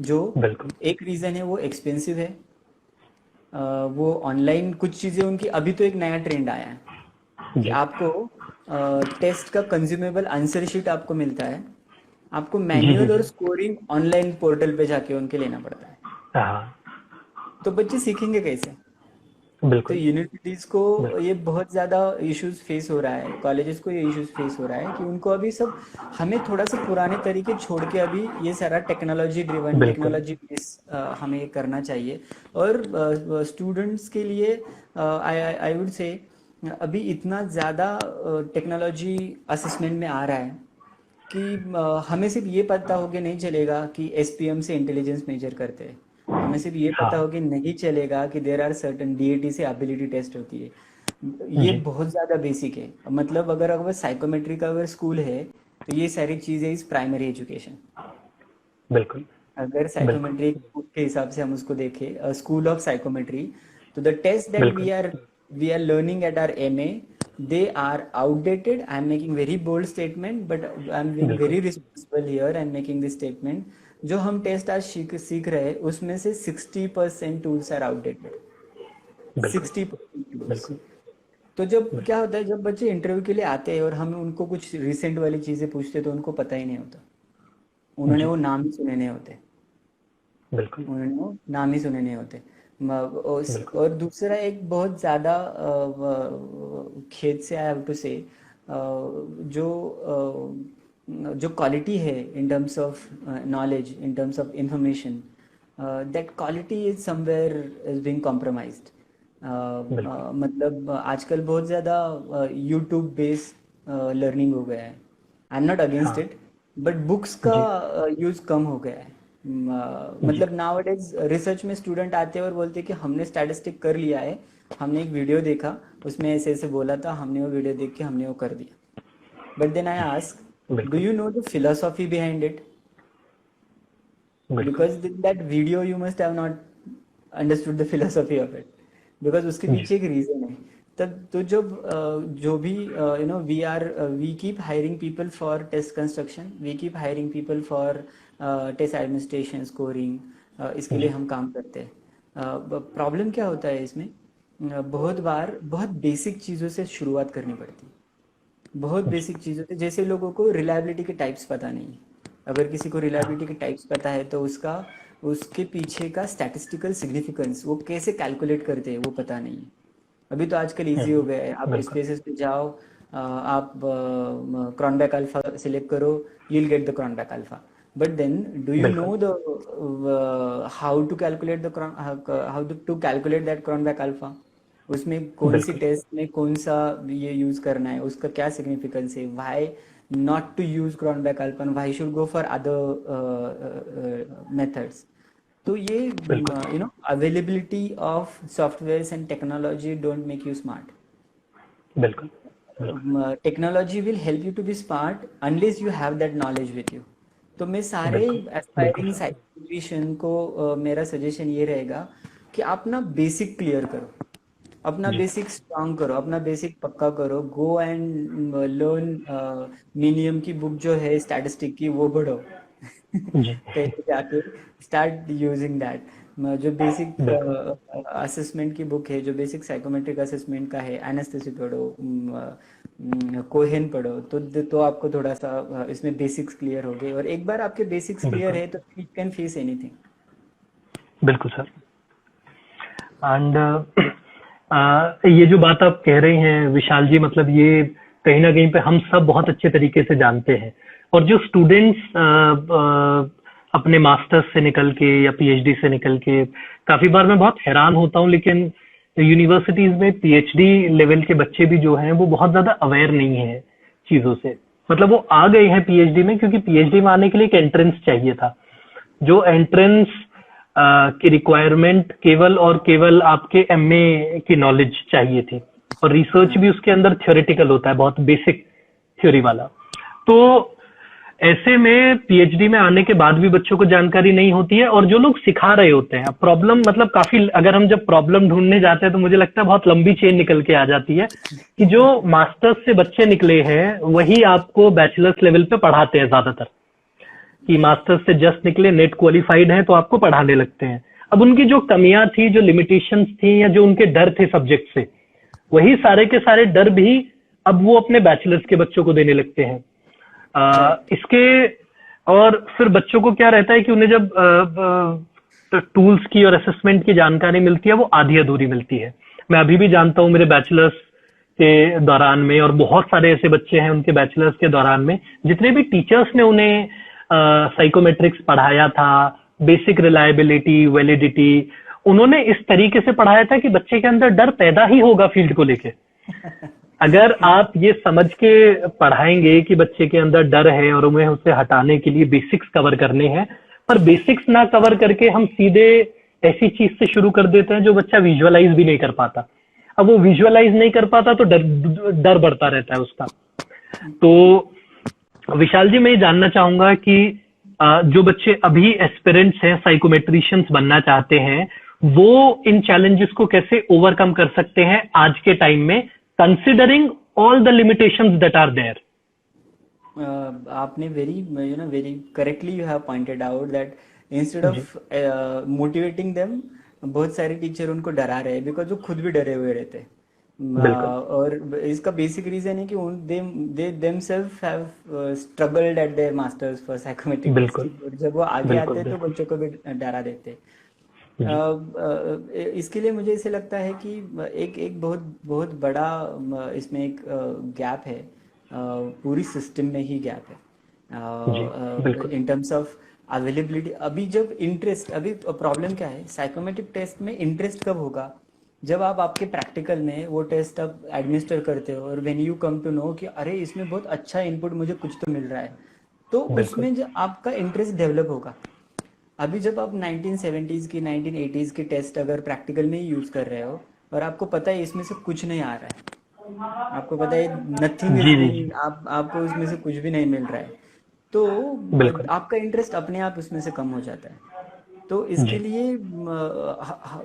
जो बिल्कुल। एक रीज़न है वो एक्सपेंसिव है। वो ऑनलाइन कुछ चीज़ें उनकी, अभी तो एक नया ट्रेंड आया है कि जी आपको टेस्ट का कंज्यूमेबल आंसर शीट आपको मिलता है, आपको जी। जी मैनुअल और जी। स्कोरिंग ऑनलाइन पोर्टल पे जाके उनके लेना पड़ता है। हाँ तो बच्चे सीखेंगे कैसे? तो बिल्कुल। यूनिवर्सिटीज़ को बिल्कुल। ये बहुत ज़्यादा इश्यूज फेस हो रहा है, कॉलेजेस को ये इश्यूज फेस हो रहा है कि उनको अभी सब, हमें थोड़ा सा पुराने तरीके छोड़ के अभी ये सारा टेक्नोलॉजी ड्रिवन, बिल्कुल। टेक्नोलॉजी बेस हमें करना चाहिए। और स्टूडेंट्स के लिए आई वुड से अभी इतना ज़्यादा टेक्नोलॉजी असेसमेंट में आ रहा है कि हमें सिर्फ ये पता हो के नहीं चलेगा कि एसपीएम से इंटेलिजेंस मेजर करते हैं, हमें सिर्फ ये पता हाँ हो कि नहीं चलेगा कि देर आर सर्टन डीएटी से एबिलिटी टेस्ट होती है। ये जी बहुत ज़्यादा बेसिक है, मतलब अगर अगर साइकोमेट्री का अगर स्कूल है तो ये सारी चीज़ें इस प्राइमरी एजुकेशन। बिल्कुल। अगर बिल्कुल। साइकोमेट्री के हिसाब से हम उसको देखें, स्कूल ऑफ साइकोमेट्री, तो द टेस्ट दैट बिल्कुल। We are learning at our MA, they are outdated. I am making very bold statement, but I am being बिल्कुल। Very responsible here and making this statement. जो हम test आज सीख रहे हैं उसमें से 60% टूल्स आर आउटडेटेड, बिल्कुल। 60% टूल्स। बिल्कुल। तो जब बिल्कुल। क्या होता है, जब बच्चे इंटरव्यू के लिए आते हैं और हम उनको कुछ रिसेंट वाली चीज़ें पूछते हैं तो उनको पता ही नहीं होता, उन्होंने जी वो नाम ही सुने नहीं होते, बिल्कुल। उन्होंने वो नाम ही सुने नहीं होते। बिल्कुल। और दूसरा एक बहुत ज़्यादा खेद से आई हैव टू से, जो जो क्वालिटी है in terms of knowledge, in terms of information, that quality is somewhere is being compromised. बिल्कुल। मतलब आजकल बहुत ज़्यादा यूट्यूब बेस्ड लर्निंग हो गया है। आई एम नॉट अगेंस्ट हाँ इट, बट बुक्स का जी यूज़ कम हो गया है। जी। मतलब नाउअडेज रिसर्च में स्टूडेंट आते हैं और बोलते हैं कि हमने स्टैटिस्टिक कर लिया है, हमने एक वीडियो देखा उसमें ऐसे ऐसे बोला था, हमने वो वीडियो देख के हमने वो कर दिया। But then I ask, do बिल्कुल। You know the philosophy behind it? बिल्कुल। Because that video you must have not understood the philosophy of it, because उसके जी पीछे एक रीजन है। तब तो जब जो भी you know we keep hiring people for test construction, we keep hiring people for test administration, scoring, इसके लिए जी। हम काम करते हैं। प्रॉब्लम क्या होता है इसमें, बहुत बार बहुत बेसिक चीज़ों से शुरुआत करनी पड़ती है, बहुत जी बेसिक चीज़ होती है। जैसे लोगों को रिलायबिलिटी के टाइप्स पता नहीं है, अगर किसी को हाँ रिलायबिलिटी के टाइप्स पता है तो उसका, उसके पीछे का स्टैटिस्टिकल सिग्निफिकेंस वो कैसे कैलकुलेट करते हैं वो पता नहीं है। अभी तो आजकल इजी हो गया है, आप बिल्कुल। स्पेसेस पे जाओ, आप क्रॉनबैक अल्फा सिलेक्ट करो, you will get the Cronbach alpha. But then do you बिल्कुल। Know the how to calculate the how to calculate that Cronbach alpha? उसमें कौन सी बिल्कुल। टेस्ट में कौन सा ये यूज करना है, उसका क्या सिग्निफिकेंस है, why not to use Cronbach alpha, why should go for other methods. तो ये बिल्कुल। You know availability of softwares and technology don't make you smart. बिल्कुल। बिल्कुल। Technology will help you to be smart unless you have that knowledge with you. तो मैं सारे बिल्कुल। बिल्कुल एस्पायरिंग सर। साइंटिफिशियन को मेरा सजेशन ये रहेगा कि आप ना बेसिक क्लियर करो, अपना जी बेसिक स्ट्रांग करो, अपना बेसिक पक्का करो, गो एंड लर्न। मिनियम की बुक जो है स्टैटिस्टिक की वो पढ़ो जी। पहले जाके स्टार्ट यूजिंग दैट। जो बेसिक बिल्कुल। असेसमेंट की बुक है, जो बेसिक साइकोमेट्रिक असेसमेंट का है, एनास्थेसी पढ़ो, कोहेन पढ़ो, तो आपको थोड़ा सा इसमें बेसिक्स क्लियर हो गए, और एक बार आपके बेसिक्स क्लियर बिल्कुल। है तो यू कैन फेस एनीथिंग। बिल्कुल सर। एंड ये जो बात आप कह रहे हैं विशाल जी, मतलब ये कहीं ना कहीं पे हम सब बहुत अच्छे तरीके से जानते हैं। और जो स्टूडेंट्स अपने मास्टर्स से निकल के या पीएचडी से निकल के, काफी बार मैं बहुत हैरान होता हूँ, लेकिन यूनिवर्सिटीज में पीएचडी लेवल के बच्चे भी जो हैं वो बहुत ज्यादा अवेयर नहीं है चीजों से। मतलब वो आ गए हैं पीएचडी में क्योंकि पीएचडी में आने के लिए एक एंट्रेंस चाहिए था, जो एंट्रेंस की रिक्वायरमेंट केवल और केवल आपके एमए की नॉलेज चाहिए थी, और रिसर्च भी उसके अंदर थ्योरेटिकल होता है, बहुत बेसिक थ्योरी वाला। तो ऐसे में पीएचडी में आने के बाद भी बच्चों को जानकारी नहीं होती है, और जो लोग सिखा रहे होते हैं, प्रॉब्लम मतलब काफी, अगर हम जब प्रॉब्लम ढूंढने जाते हैं तो मुझे लगता है बहुत लंबी चेन निकल के आ जाती है कि जो मास्टर्स से बच्चे निकले हैं वही आपको बैचलर्स लेवल पे पढ़ाते हैं ज्यादातर, कि मास्टर्स से जस्ट निकले, नेट क्वालिफाइड हैं तो आपको पढ़ाने लगते हैं। अब उनकी जो कमियां थी, जो लिमिटेशंस थी, या जो उनके डर थे सब्जेक्ट से, वही सारे के सारे डर भी अब वो अपने बैचलर्स के बच्चों को देने लगते हैं। इसके और फिर बच्चों को क्या रहता है कि उन्हें जब टूल्स की और असेसमेंट की जानकारी मिलती है वो आधी अधूरी मिलती है। मैं अभी भी जानता हूँ मेरे बैचलर्स के दौरान में, और बहुत सारे ऐसे बच्चे हैं उनके बैचलर्स के दौरान में, जितने भी टीचर्स ने उन्हें साइकोमेट्रिक्स पढ़ाया था, बेसिक रिलायबिलिटी, वैलिडिटी, उन्होंने इस तरीके से पढ़ाया था कि बच्चे के अंदर डर पैदा ही होगा फील्ड को लेके। अगर आप ये समझ के पढ़ाएंगे कि बच्चे के अंदर डर है और उन्हें उसे हटाने के लिए बेसिक्स कवर करने हैं, पर बेसिक्स ना कवर करके हम सीधे ऐसी चीज से शुरू कर देते हैं जो बच्चा विजुअलाइज भी नहीं कर पाता। अब वो विजुअलाइज नहीं कर पाता तो डर बढ़ता रहता है उसका। तो विशाल जी, मैं ये जानना चाहूंगा कि जो बच्चे अभी एस्पिरेंट्स हैं, साइकोमेट्रिशियंस बनना चाहते हैं, वो इन चैलेंजेस को कैसे ओवरकम कर सकते हैं आज के टाइम में, considering all the limitations that are there? आपने very correctly you have pointed out that instead of motivating them, बहुत सारे टीचर उनको डरा रहे हैं बिकॉज वो खुद भी डरे हुए रहते हैं। और इसका बेसिक रीजन है कि they themselves have struggled at their masters for psychometric। जब वो आगे आते हैं तो बच्चों को भी डरा देते हैं। इसके लिए मुझे ऐसे लगता है कि एक बहुत बड़ा इसमें एक गैप है, पूरी सिस्टम में ही गैप है इन टर्म्स ऑफ अवेलेबिलिटी। अभी जब इंटरेस्ट, अभी प्रॉब्लम क्या है, साइकोमेट्रिक टेस्ट में इंटरेस्ट कब होगा, जब आप आपके प्रैक्टिकल में वो टेस्ट आप एडमिनिस्टर करते हो और when you come to know कि अरे इसमें बहुत अच्छा इनपुट मुझे कुछ तो मिल रहा है, तो उसमें जो आपका इंटरेस्ट डेवलप होगा। अभी जब आप 1970s की 1980s की टेस्ट अगर प्रैक्टिकल में ही यूज कर रहे हो और आपको पता है इसमें से कुछ नहीं आ रहा है, आपको पता है नथिंग, आपको उसमें से कुछ भी नहीं मिल रहा है, तो आपका इंटरेस्ट अपने आप उसमें से कम हो जाता है। तो इसके लिए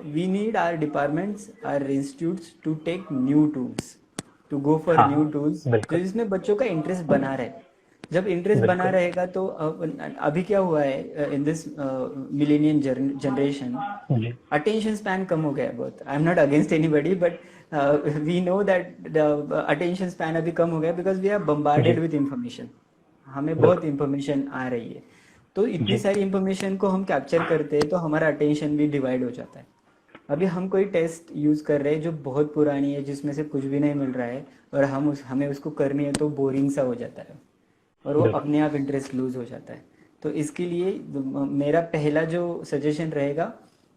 we need our departments, our institutes to take new tools, to go for new tools जिसमें बच्चों का इंटरेस्ट बना रहे। जब इंटरेस्ट बना रहेगा तो अभी क्या हुआ है in this millennium generation, attention span कम हो गया है बहुत। I am not against anybody but we know that attention span अभी कम हो गया because we are bombarded with information. हमें बहुत इंफॉर्मेशन आ रही है, तो इतनी सारी इंफॉर्मेशन को हम कैप्चर करते हैं तो हमारा अटेंशन भी डिवाइड हो जाता है। अभी हम कोई टेस्ट यूज कर रहे हैं जो बहुत पुरानी है, जिसमें से कुछ भी नहीं मिल रहा है, और हमें उसको करनी है तो बोरिंग सा हो जाता है और वो अपने आप इंटरेस्ट लूज हो जाता है। तो इसके लिए मेरा पहला जो सजेशन रहेगा,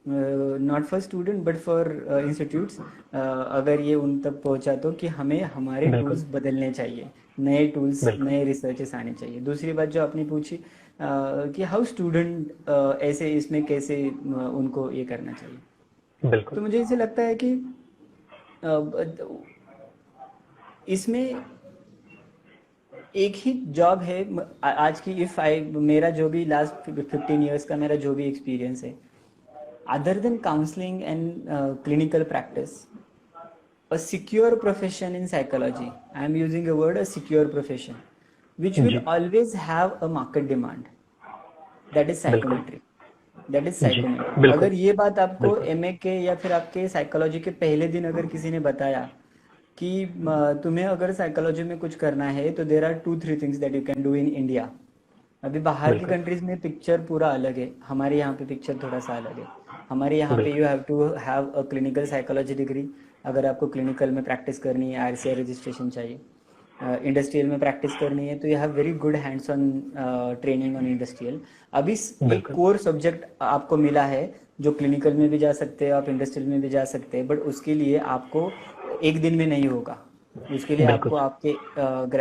not for student but for institutes, अगर ये उन तक पहुंचा तो कि हमें हमारे टूल्स बदलने चाहिए, नए टूल्स, नए रिसर्चेस आने चाहिए। दूसरी बात जो आपने पूछी कि हाउ स्टूडेंट ऐसे इसमें कैसे उनको ये करना चाहिए, तो मुझे ऐसे लगता है कि इसमें एक ही जॉब है आज की। इफ मेरा जो भी लास्ट 15 years का मेरा जो भी एक्सपीरियंस है, other than counselling and clinical practice, a secure profession in psychology, I am using a word, a secure profession, which will always have a market demand, that is psychometry, that is psychometry। अगर ये बात आपको MA के या फिर आपके psychology के पहले दिन अगर किसी ने बताया कि तुम्हें अगर साइकोलॉजी में कुछ करना है तो there are 2-3 things that you can do in India. अभी बाहर की कंट्रीज में पिक्चर पूरा अलग है, हमारे यहाँ पे पिक्चर थोड़ा सा अलग है। हमारे यहाँ पे you have to have a clinical psychology degree, अगर आपको क्लिनिकल में प्रैक्टिस करनी है RCI रजिस्ट्रेशन चाहिए। इंडस्ट्रियल में प्रैक्टिस करनी है तो you have very good hands on training on industrial. अभी एक बिल्कुल कोर सब्जेक्ट आपको मिला है जो क्लिनिकल में भी जा सकते हैं, आप इंडस्ट्रियल में भी जा सकते हैं, बट उसके लिए आपको एक दिन में नहीं होगा। उसके लिए बिल्कुल आपको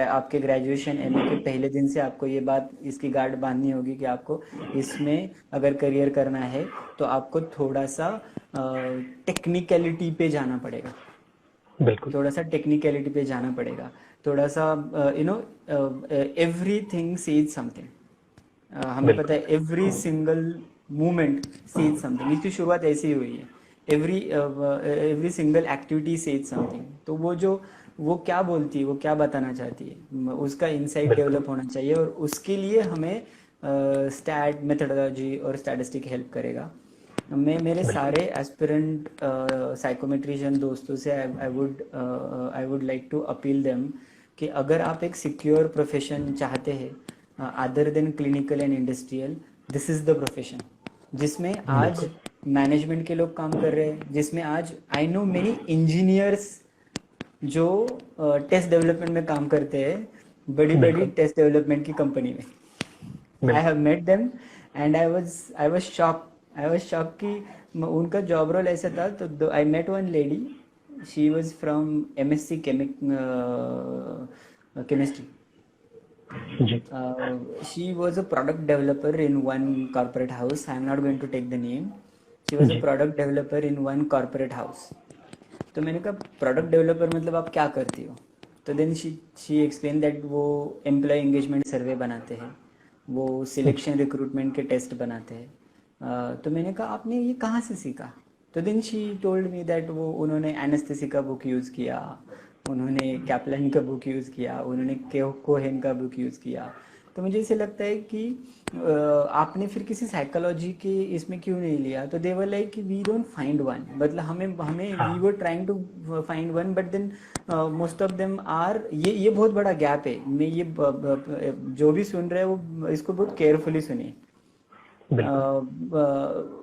आपके ग्रेजुएशन एमए के पहले दिन से आपको ये बात इसकी गार्ड बांधनी होगी कि आपको इसमें अगर करियर करना है तो आपको थोड़ा सा टेक्निकलिटी पे जाना पड़ेगा, बिल्कुल थोड़ा सा टेक्निकलिटी पे जाना पड़ेगा, थोड़ा सा एवरीथिंग सेज समथिंग। हमें पता है every single movement says something, इसकी शुरुआत ऐसी ही हुई है। Every single activity says something. तो वो क्या बोलती है, वो क्या बताना चाहती है, उसका इंसाइट बिल्कुल डेवलप होना चाहिए, और उसके लिए हमें स्टैट मेथडोलॉजी और स्टैटिस्टिक हेल्प करेगा। मैं मेरे बिल्कुल सारे एस्पिरेंट साइकोमेट्रिशियन दोस्तों से I would like to appeal them कि अगर आप एक सिक्योर प्रोफेशन चाहते हैं other than clinical and industrial, this is the profession जिसमें आज बिल्कुल मैनेजमेंट के लोग काम कर रहे हैं, जिसमें आज आई नो मेनी इंजीनियर्स जो टेस्ट डेवलपमेंट में काम करते हैं, बड़ी बड़ी बिल्कुल टेस्ट डेवलपमेंट की कंपनी में। I बिल्कुल have met them and I was shocked. I was shocked कि उनका जॉब रोल ऐसा था। तो I met one lady, she was from MSc chemistry. Ji She was a product developer in one corporate house. I am not going to take the name. She was a ji product developer in one corporate house. तो मैंने कहा product developer मतलब आप क्या करती हो? तो then she explain that वो एम्प्लॉय एंगेजमेंट सर्वे बनाते हैं, वो सिलेक्शन रिक्रूटमेंट के टेस्ट बनाते हैं। तो मैंने कहा आपने ये कहाँ से सीखा? तो then she told me that वो उन्होंने एनेस्थेसी का बुक यूज़ किया, उन्होंने कैप्लन का बुक यूज़ किया, उन्होंने कोहेन का बुक यूज़ किया। तो मुझे ऐसे लगता है कि आपने फिर किसी साइकोलॉजी के इसमें क्यों नहीं लिया? तो they were like we don't find one, मतलब हमें we were trying to find one, but then most of them are, ये बहुत बड़ा गैप है। मैं ये जो भी सुन रहे हैं वो इसको बहुत केयरफुली सुनिए।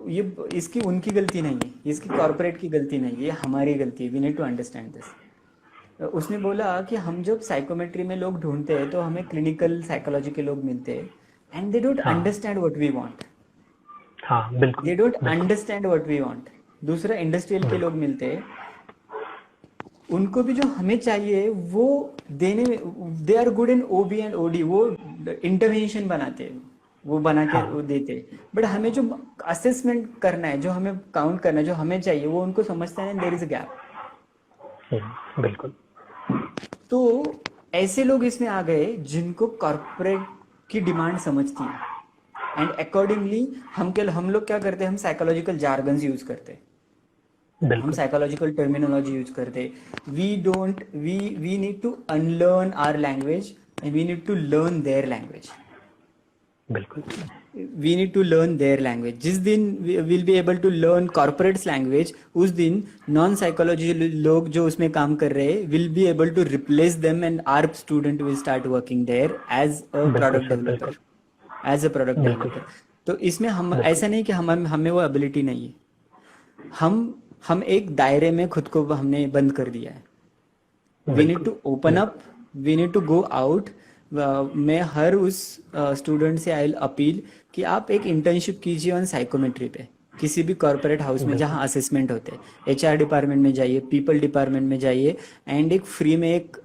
ये इसकी उनकी गलती नहीं है, इसकी कॉर्पोरेट की गलती नहीं है, ये हमारी गलती है। We need to understand this. उसने बोला कि हम जब साइकोमेट्री में लोग ढूंढते हैं तो हमें क्लिनिकल साइकोलॉजी के लोग मिलते हैं and they don't understand what we want. हाँ बिल्कुल they don't understand what we want. दूसरा इंडस्ट्रियल के लोग मिलते हैं, उनको भी जो हमें चाहिए वो देने में they are good in OB and OD, वो इंटरवेंशन बनाते हैं, वो बना के वो देते, बट हमें जो असेसमेंट करना है, जो हमें काउंट करना है, जो हमें चाहिए, वो उनको समझते हैं। There is a gap. बिल्कुल। तो ऐसे लोग इसमें आ गए जिनको कॉर्पोरेट की डिमांड समझती है, एंड अकॉर्डिंगली हम लोग क्या करते हैं, हम साइकोलॉजिकल जार्गन्स यूज करते हैं, हम साइकोलॉजिकल टर्मिनोलॉजी यूज करते। We need to unlearn our language and we need to learn their language. बिल्कुल we need to learn their language. जिस दिन will be able to learn corporates language, उस दिन non psychology लोग जो उसमें काम कर रहे हैं will be able to replace them and our student will start working there as a product developer, as a product developer. तो इसमें हम ऐसा नहीं कि हमें वो एबिलिटी नहीं है, हम एक दायरे में खुद को हमने बंद कर दिया है। We need to open up, we need to go out. मैं हर उस स्टूडेंट से आई अपील कि आप एक इंटर्नशिप कीजिए ऑन साइकोमेट्री पे, किसी भी कॉर्पोरेट हाउस में जहाँ असेसमेंट होते हैं। एचआर डिपार्टमेंट में जाइए, पीपल डिपार्टमेंट में जाइए, एंड एक फ्री में एक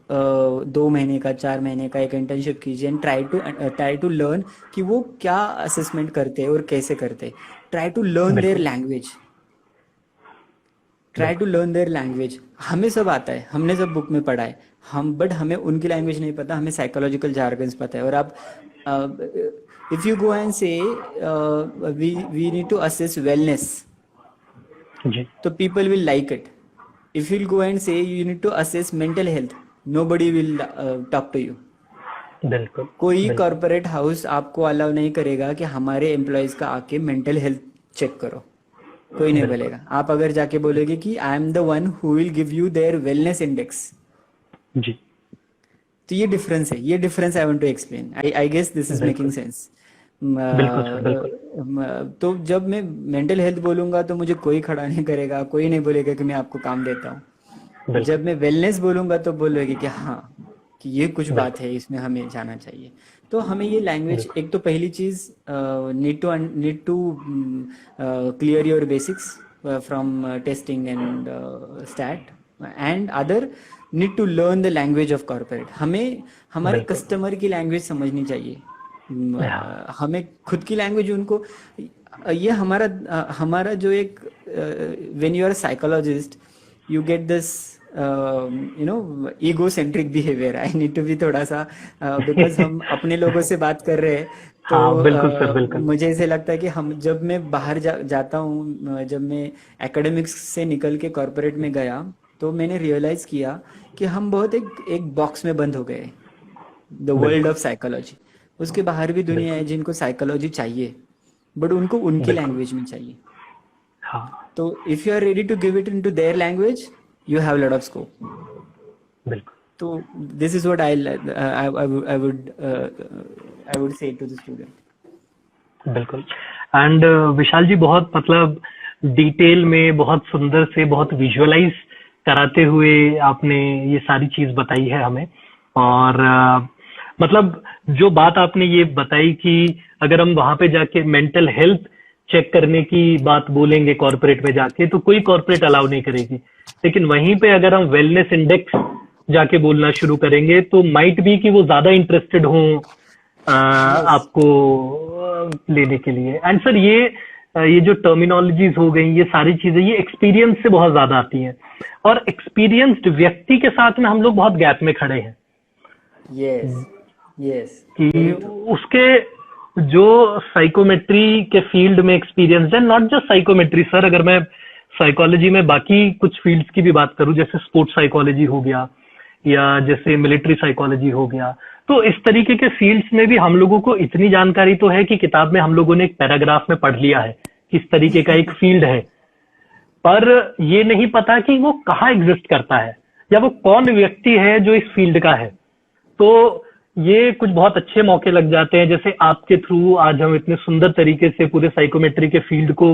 2 महीने का 4 महीने का एक इंटर्नशिप कीजिए एंड ट्राई टू लर्न कि वो क्या असेसमेंट करते हैं और कैसे करते हैं। Try to learn their language, try to learn their language. हमें सब आता है, हमने सब बुक में पढ़ा है, बट हमें उनकी लैंग्वेज नहीं पता, हमें साइकोलॉजिकल जार्गन्स पता है। और आप if you go and say we need to assess wellness, तो people will like it. If you go and say you need to assess mental health, nobody will talk to you. बिल्कुल। कोई corporate house आपको allow नहीं करेगा कि हमारे employees का आके मेंटल हेल्थ चेक करो, कोई नहीं बोलेगा। आप अगर जाके बोलोगे कि I am the one who will give you their wellness index, जी, तो ये डिफरेंस है, ये difference I want to explain. I guess this is making sense. तो जब मैं मेंटल हेल्थ बोलूंगा तो मुझे कोई खड़ा नहीं करेगा, कोई नहीं बोलेगा कि मैं आपको काम देता हूँ। जब मैं वेलनेस बोलूंगा तो बोलोगे कि हाँ कि ये कुछ बात है, इसमें हमें जाना चाहिए। तो हमें ये लैंग्वेज, एक तो पहली चीज, need to clear your basics from testing and stat, and other need to learn the language of corporate. हमें हमारे बिल्कुल। कस्टमर की लैंग्वेज समझनी चाहिए। हाँ हमें खुद की लैंग्वेज उनको, ये हमारा हमारा जो एक, when you are psychologist you get this ego centric behaviour. I need to be थोड़ा सा, बिकॉज हम अपने लोगों से बात कर रहे हैं, तो हाँ बिल्कुल सर, बिल्कुल। मुझे ऐसे लगता है कि हम, जब मैं बाहर जाता हूँ, जब मैं एकेडमिक्स से निकल के कॉर्पोरेट में गया, तो मैंने रियलाइज किया कि हम बहुत एक बॉक्स में बंद हो गए, द वर्ल्ड बिल्कुल ऑफ साइकोलॉजी। उसके बाहर भी दुनिया है बिल्कुल जिनको साइकोलॉजी चाहिए, बट उनको उनकी बिल्कुल। लैंग्वेज में चाहिए। हाँ तो if you are ready to give it into their language, you have lot of scope. बिल्कुल तो this is what I would say to the student. बिल्कुल। एंड विशाल जी, बहुत मतलब डिटेल में, बहुत सुंदर से, बहुत विजुअलाइज कराते हुए आपने ये सारी चीज बताई है हमें। और मतलब जो बात आपने ये बताई कि अगर हम वहां पे जाके मेंटल हेल्थ चेक करने की बात बोलेंगे कॉर्पोरेट में जाके, तो कोई कॉर्पोरेट अलाउ नहीं करेगी। लेकिन वहीं पे अगर हम वेलनेस इंडेक्स जाके बोलना शुरू करेंगे, तो माइट बी कि वो ज्यादा इंटरेस्टेड हों यस, आपको लेने के लिए। एंड सर, ये जो टर्मिनोलॉजीज हो गई, ये सारी चीजें, ये एक्सपीरियंस से बहुत ज्यादा आती हैं। और एक्सपीरियंस्ड व्यक्ति के साथ में हम लोग बहुत गैप में खड़े हैं यस, यस, कि वेरी ट्रू। उसके जो साइकोमेट्री के फील्ड में एक्सपीरियंस है, नॉट जस्ट साइकोमेट्री सर, अगर मैं साइकोलॉजी में बाकी कुछ फील्ड्स की भी बात करूं, जैसे स्पोर्ट्स साइकोलॉजी हो गया या जैसे मिलिट्री साइकोलॉजी हो गया, तो इस तरीके के फील्ड्स में भी हम लोगों को इतनी जानकारी तो है कि किताब में हम लोगों ने एक पैराग्राफ में पढ़ लिया है किस तरीके का एक फील्ड है, पर ये नहीं पता कि वो कहाँ एग्जिस्ट करता है या वो कौन व्यक्ति है जो इस फील्ड का है। तो ये कुछ बहुत अच्छे मौके लग जाते हैं, जैसे आपके थ्रू आज हम इतने सुंदर तरीके से पूरे साइकोमेट्री के फील्ड को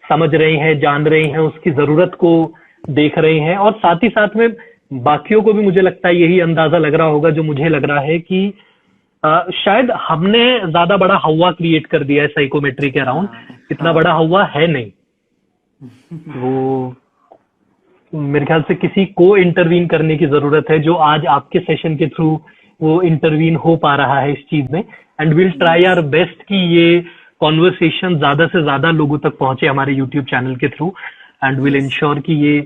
समझ रहे हैं, जान रहे हैं, उसकी जरूरत को देख रहे हैं, और साथ ही साथ में बाकियों को भी मुझे लगता है यही अंदाजा लग रहा होगा जो मुझे लग रहा है कि शायद हमने ज्यादा बड़ा हवा क्रिएट कर दिया है साइकोमेट्री के अराउंड। हाँ, इतना बड़ा हाँ, हवा है नहीं वो। मेरे ख्याल से किसी को इंटरवीन करने की जरूरत है, जो आज आपके सेशन के थ्रू वो इंटरवीन हो पा रहा है इस चीज में। And will try our best कि ये कॉन्वर्सेशन ज्यादा से ज्यादा लोगों तक पहुंचे हमारे यूट्यूब चैनल के through, and will yes, ensure कि ये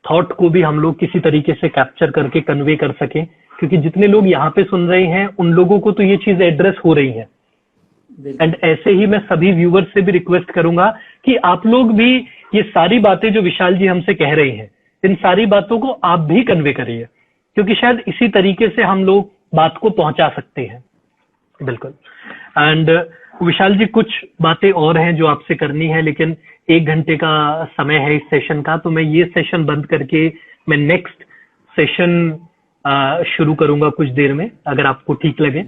थॉट को भी हम लोग किसी तरीके से कैप्चर करके कन्वे कर सकें, क्योंकि जितने लोग यहाँ पे सुन रहे हैं उन लोगों को तो ये चीज एड्रेस हो रही है। बिल्कुल, एंड ऐसे ही मैं सभी व्यूवर्स से भी रिक्वेस्ट करूंगा कि आप लोग भी ये सारी बातें जो विशाल जी हमसे कह रहे हैं, इन सारी बातों को आप भी कन्वे करिए, क्योंकि शायद इसी तरीके से हम लोग बात को पहुंचा सकते हैं। बिल्कुल। एंड विशाल जी, कुछ बातें और हैं जो आपसे करनी है, लेकिन 1 घंटे का समय है इस सेशन का, तो मैं ये सेशन बंद करके मैं नेक्स्ट सेशन शुरू करूंगा कुछ देर में, अगर आपको ठीक लगे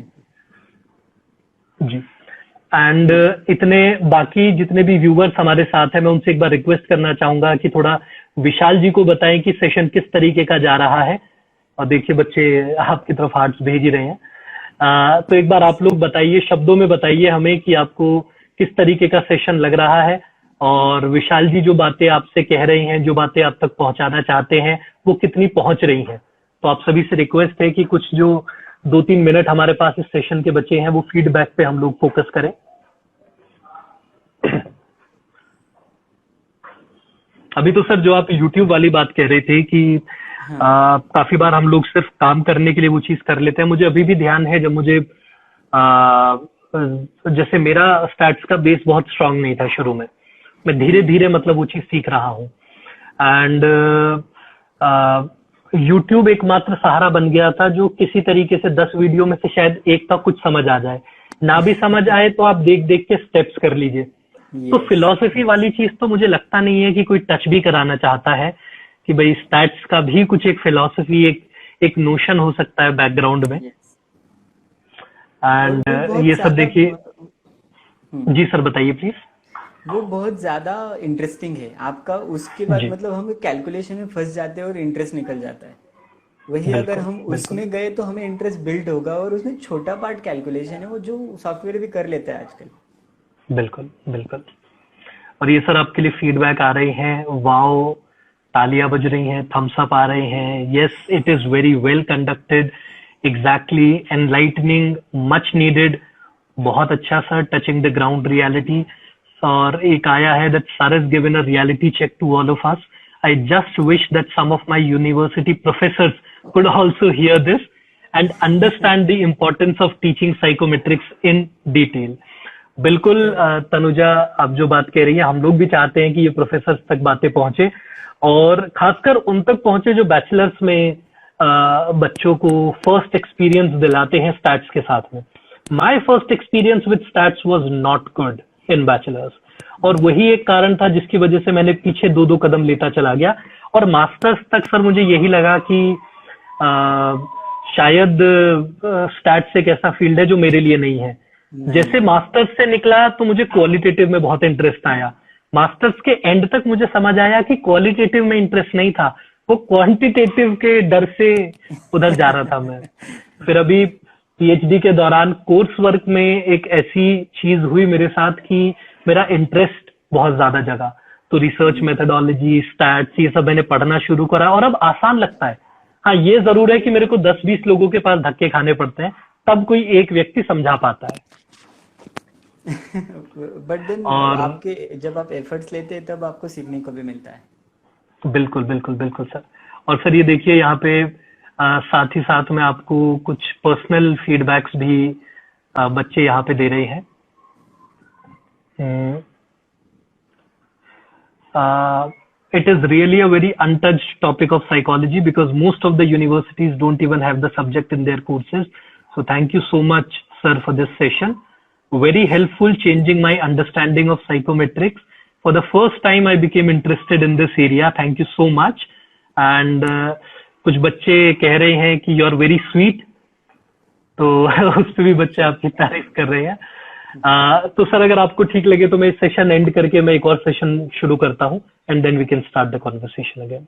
जी। एंड इतने बाकी जितने भी व्यूवर्स हमारे साथ हैं, मैं उनसे एक बार रिक्वेस्ट करना चाहूंगा कि थोड़ा विशाल जी को बताएं कि सेशन किस तरीके का जा रहा है। और देखिए बच्चे आपकी तरफ हार्ट्स भेज ही रहे हैं। तो एक बार आप लोग बताइए, शब्दों में बताइए हमें कि आपको किस तरीके का सेशन लग रहा है, और विशाल जी जो बातें आपसे कह रहे हैं, जो बातें आप तक पहुंचाना चाहते हैं, वो कितनी पहुंच रही हैं। तो आप सभी से रिक्वेस्ट है कि कुछ जो 2-3 मिनट हमारे पास इस सेशन के बचे हैं, वो फीडबैक पे हम लोग फोकस करें। अभी तो सर जो आप YouTube वाली बात कह रहे थे कि हाँ, काफी बार हम लोग सिर्फ काम करने के लिए वो चीज कर लेते हैं। मुझे अभी भी ध्यान है जब मुझे जैसे मेरा स्टैट्स का बेस बहुत स्ट्रांग नहीं था शुरू में, मैं धीरे धीरे मतलब वो चीज सीख रहा हूँ। एंड यूट्यूब एकमात्र सहारा बन गया था जो किसी तरीके से 10 वीडियो में से शायद एक का कुछ समझ आ जाए, ना भी समझ आए तो आप देख देख के स्टेप्स कर लीजिए। तो यस, फिलॉसफी वाली चीज तो मुझे लगता नहीं है कि कोई टच भी कराना चाहता है कि भाई स्टैट्स का भी कुछ एक फिलॉसफी, एक नोशन हो सकता है बैकग्राउंड में। यस। और एंड वो बहुत ये सब ज्यादा, देखिए। जी सर, बताइए प्लीज। वो बहुत ज्यादा इंटरेस्टिंग है आपका। उसके बाद जी मतलब हम कैलकुलेशन में फंस जाते हैं और इंटरेस्ट निकल जाता है। वही अगर बिल्कुल हम बिल्कुल उसमें गए तो हमें इंटरेस्ट बिल्ड होगा, और उसमें छोटा पार्ट कैलकुलेशन है वो जो सॉफ्टवेयर भी कर लेता है आजकल। बिल्कुल बिल्कुल। और ये सर आपके लिए फीडबैक आ रही हैं, वाओ, तालियां बज रही हैं, थम्स अप आ रहे हैं, yes it is very well conducted, exactly, enlightening, much needed, बहुत अच्छा sir, touching the ground reality. और एक आया है that sir has given a reality check to all of us. I just wish that some of my university professors could also hear this and understand the importance of teaching psychometrics in detail. बिल्कुल तनुजा, आप जो बात कह रही है, हम लोग भी चाहते हैं कि ये प्रोफेसर तक बातें पहुंचे, और खासकर उन तक पहुंचे जो बैचलर्स में बच्चों को फर्स्ट एक्सपीरियंस दिलाते हैं स्टैट्स के साथ में। My first experience with stats was not good in bachelors, और वही एक कारण था जिसकी वजह से मैंने पीछे 2-2 कदम लेता चला गया। और मास्टर्स तक सर मुझे यही लगा कि शायद स्टैट्स एक ऐसा फील्ड है जो मेरे लिए नहीं है। जैसे मास्टर्स से निकला तो मुझे क्वालिटेटिव में बहुत इंटरेस्ट आया। मास्टर्स के एंड तक मुझे समझ आया कि क्वालिटेटिव में इंटरेस्ट नहीं था, वो क्वांटिटेटिव के डर से उधर जा रहा था मैं। फिर अभी पीएचडी के दौरान कोर्स वर्क में एक ऐसी चीज हुई मेरे साथ कि मेरा इंटरेस्ट बहुत ज्यादा जगा, तो रिसर्च मेथडोलॉजी, स्टैट्स, ये सब मैंने पढ़ना शुरू करा और अब आसान लगता है। हाँ, ये जरूर है कि मेरे को 10-20 लोगों के पास धक्के खाने पड़ते हैं, तब कोई एक व्यक्ति समझा पाता है। बट देन और आपके जब आप एफर्ट्स लेते हैं तब आपको सीखने को भी मिलता है। बिल्कुल बिल्कुल बिल्कुल सर। और सर ये देखिए यहाँ पे साथ ही साथ में आपको कुछ पर्सनल फीडबैक्स भी बच्चे यहाँ पे दे रहे हैं। It is really a very untouched topic of psychology because most of the universities don't even have the subject in their courses. So thank you so much, sir, for this session. Very helpful, changing my understanding of psychometrics. For the first time, I became interested in this area. Thank you so much. And कुछ बच्चे कह रहे हैं कि you are very sweet. तो उस पर भी बच्चे आपकी तारीफ कर रहे हैं। तो सर अगर आपको ठीक लगे तो मैं इस सेशन एंड करके मैं एक और सेशन शुरू करता हूँ, and then we can start the conversation again.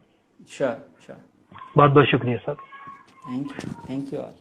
Sure sure. बहुत बहुत शुक्रिया सर। Thank you all.